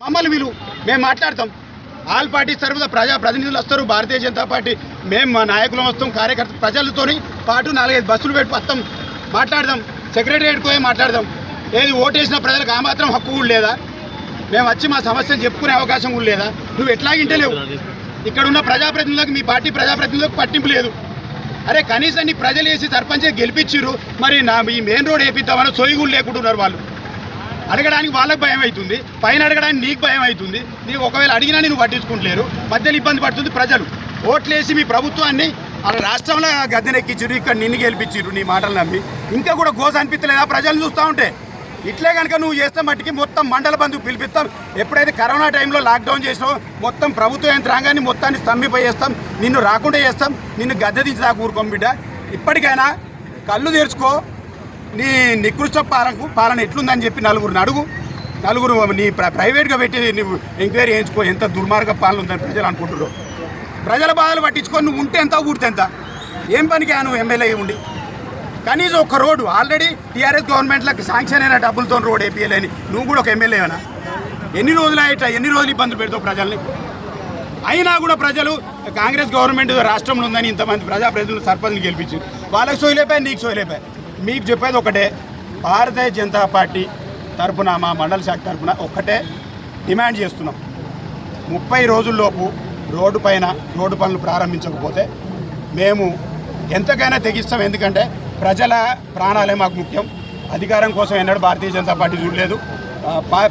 మమ్మల్ని వీళ్ళు మేము మాట్లాడతాం. ఆల్ పార్టీ తరఫున ప్రజాప్రతినిధులు వస్తారు, భారతీయ జనతా పార్టీ మేము మా నాయకులం వస్తాం, కార్యకర్త ప్రజలతోని పాటు 4-5 బస్సులు పెట్టి వస్తాం, మాట్లాడదాం, సెక్రటరియట్కి పోయి మాట్లాడదాం. ఏది ఓటేసిన ప్రజలకు ఆ మాత్రం హక్కు కూడా లేదా? మేము వచ్చి మా సమస్యలు చెప్పుకునే అవకాశం కూడా లేదా? నువ్వు ఎట్లాగింటే లేవు. ఇక్కడ ఉన్న ప్రజాప్రతినిధులకు, మీ పార్టీ ప్రజాప్రతినిధులకు పట్టింపు లేదు. అరే కనీసం నీ ప్రజలు వేసి సర్పంచే గెలిపించిర్రు, మరి ఈ మెయిన్ రోడ్ వేపిద్దామని సొయ్యి లేకుంటున్నారు వాళ్ళు. అడగడానికి వాళ్ళకి భయం అవుతుంది, పైన అడగడానికి నీకు భయం అవుతుంది. నీకు ఒకవేళ అడిగినా నువ్వు పట్టించుకుంటలేరు, మధ్యలో ఇబ్బంది పడుతుంది ప్రజలు. ఓట్లేసి మీ ప్రభుత్వాన్ని అలా రాష్ట్రంలో గద్దెనెక్కించారు, ఇక్కడ నిన్ను గెలిపించారు నీ మాటలు నమ్మి. ఇంకా కూడా గోస అనిపించలేదా ప్రజలు చూస్తూ ఉంటే? ఇట్లే కనుక నువ్వు చేస్తే మట్టికి మొత్తం మండల బంధువు పిలిపిస్తాం. ఎప్పుడైతే కరోనా టైంలో లాక్డౌన్ చేసినావు మొత్తం ప్రభుత్వ యంత్రాంగాన్ని మొత్తాన్ని స్తంభింపజేస్తాం, నిన్ను రాకుండా చేస్తాం, నిన్ను గద్దె దించి దాకా ఊరుకోం బిడ్డ. ఇప్పటికైనా కళ్ళు తెరుచుకో. నీ నికృష్ట పాలన ఎట్లుందని చెప్పి నలుగురు నీ ప్రైవేట్గా పెట్టి నువ్వు ఎంక్వైరీ చేయించుకో. ఎంత దుర్మార్గ పాలన ఉందని ప్రజలు అనుకుంటున్నారు. ప్రజల బాధలు పట్టించుకొని నువ్వు ఉంటే ఎంత ఊరితే ఎంత? ఏం పనికి నువ్వు ఎమ్మెల్యే ఉండి? కనీసం ఒక రోడ్డు ఆల్రెడీ టీఆర్ఎస్ గవర్నమెంట్లకు శాంక్షన్ అయిన డబ్బులతో రోడ్ వేపియలేని నువ్వు కూడా ఒక ఎమ్మెల్యేనా? ఎన్ని రోజులు ఇబ్బందులు పెడతావు ప్రజల్ని? అయినా కూడా ప్రజలు కాంగ్రెస్ గవర్నమెంట్ రాష్ట్రంలో ఉందని ఇంతమంది ప్రజాప్రతినిధులు సర్పంచ్ని గెలిపించారు. వాళ్ళకి సోయలేపాయి, నీకు సోయలేపాయి. మీకు చెప్పేది ఒకటే, భారతీయ జనతా పార్టీ తరఫున మా మండల శాఖ తరఫున ఒక్కటే డిమాండ్ చేస్తున్నాం. 30 రోజుల్లోపు రోడ్డు పనులు ప్రారంభించకపోతే మేము ఎంతకైనా తెగిస్తాం. ఎందుకంటే ప్రజల ప్రాణాలే మాకు ముఖ్యం. అధికారం కోసం ఎన్నడూ భారతీయ జనతా పార్టీ చూడలేదు,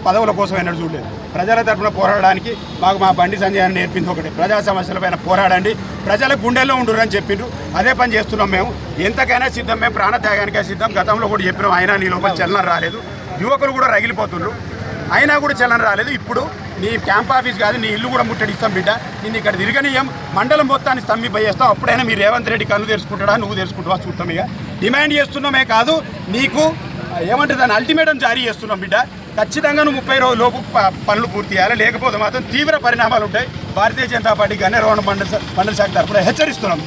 పదవుల కోసం ఎన్నడూ చూడలేదు. ప్రజల తరఫున పోరాడడానికి మాకు మా బండి సంజయ్ అని నేర్పింది ఒకటి, ప్రజా సమస్యలపైన పోరాడండి, ప్రజల గుండెల్లో ఉండురని చెప్పిండ్రు. అదే పని చేస్తున్నాం మేము. ఎంతకైనా సిద్ధం, మేము ప్రాణత్యాగానికే సిద్ధం. గతంలో కూడా చెప్పినాం, అయినా నీ లోపల చలనం రాలేదు. యువకులు కూడా రగిలిపోతున్నారు, అయినా కూడా చలనం రాలేదు. ఇప్పుడు నీ క్యాంప్ ఆఫీస్ కాదు, నీ ఇల్లు కూడా ముట్టడిస్తాం బిడ్డ. నిన్ను ఇక్కడ తిరగనీయం, మండలం మొత్తాన్ని స్తంభింపజేస్తాం. అప్పుడైనా మీ రేవంత్ రెడ్డి కళ్ళు తెరుచుకుంటాడా, నువ్వు తెరుచుకుంటావా చూస్తాం. ఇక డిమాండ్ చేస్తున్నామే కాదు, నీకు ఏమంటే దాన్ని అల్టిమేటం జారీ చేస్తున్నాం బిడ్డ. ఖచ్చితంగా నువ్వు 30 రోజులలోపు పనులు పూర్తి చేయాలి, లేకపోతే మాత్రం తీవ్ర పరిణామాలు ఉంటాయి. భారతీయ జనతా పార్టీ గన్నేరవాడ మండల శాఖ తరఫున హెచ్చరిస్తున్నాం.